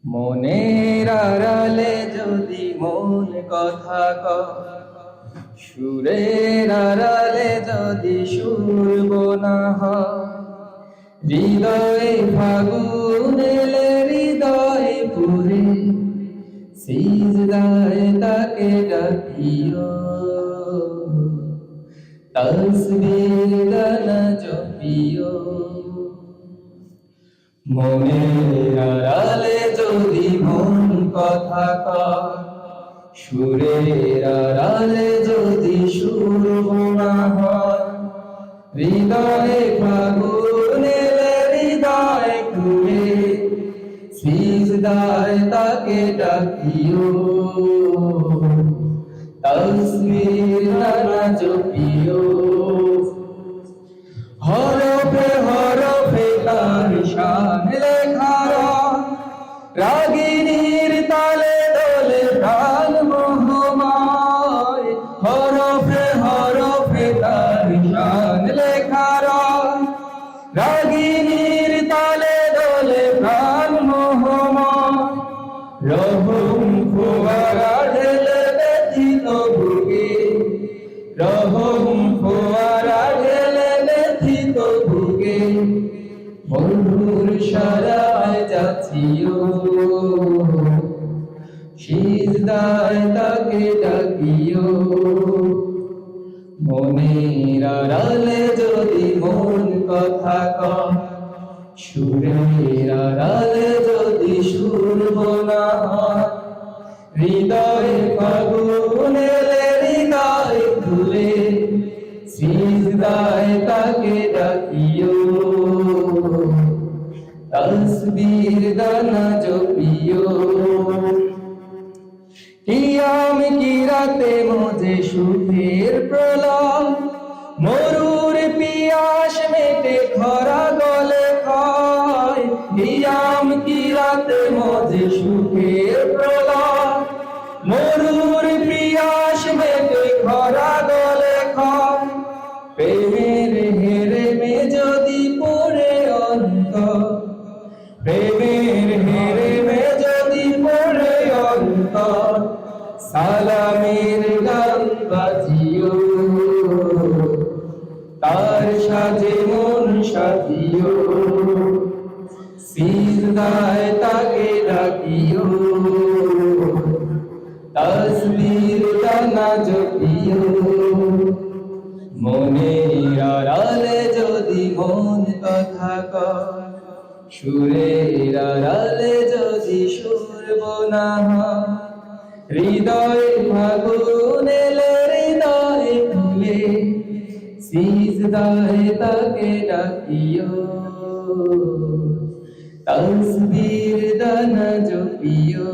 মনের আড়ালে যদি মন কথা কয়, সুরের আড়ালে যদি সুর বোনা হয়, হৃদয়ে ফাগুন এলে হৃদয় পুরে, সিজদায় তাকে ডাকিও, তসবির গানা জপিও। মনের আড়ালে যদি মন কথা কয়, সুরের আড়ালে যদি সুর বোনা হয়, হৃদয়ে ফাগুন এলে হৃদয় খুলে, সিজদায় তাকে ডাকিও, তসবির গানা জপিও। হরফে হরফে তার শান লেখা রয়, রাগিনীর তালে দোলে প্রাণ মোহময়। হরফে হরফে তার শান লেখা রয়, রাগিনীর তালে দোলে প্রাণ মোহময়। রহম ফোয়ারা ঢেলে ব্যথিত বুকে, রহম ফোয়ারা ঢেলে ব্যথিত বুকে, বন্ধুর সারায় যাচ্ছিও, সিজদায় তাকে ডাকিও। মনের আড়ালে যদি মন কথা কয়, সুরের আড়ালে যদি সুর বোনা হয়, হৃদয়ে ফাগুন এলে হৃদয় খুলে, সিজদায় তাকে ডাকিও, তসবির গানা জপিও। কিয়াম কি রাতে মোজে সুখের প্রলয়, মরুর পিয়াস মেটে খরা গলে খায়। কিয়াম কি রাতে মোজে সুখের প্রলয়, মরুর পিয়াস মেটে খরা গলে খায়। প্রেমের হেরেমে যদি পড়ে অন্তর, প্রেমের হেরেমে যদি পড়ে অন্তর, সালামের গান বাজিও, তার সাজে মন সাজিও, সিজদায় তাকে ডাকিও, তসবির গানা জপিও। মনের আড়ালে যদি মন কথা কয়, সুরের আড়ালে যদি সুর বোনা হয়, হৃদয়ে ফাগুন এলে হৃদয় খুলে, সিজদায় তাকে ডাকিও, তসবির গানা জপিও,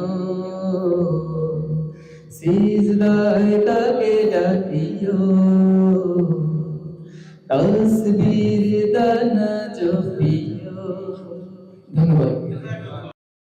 সিজদায় তাকে ডাকিও, তসবির গানা জপিও। ধন্যবাদ।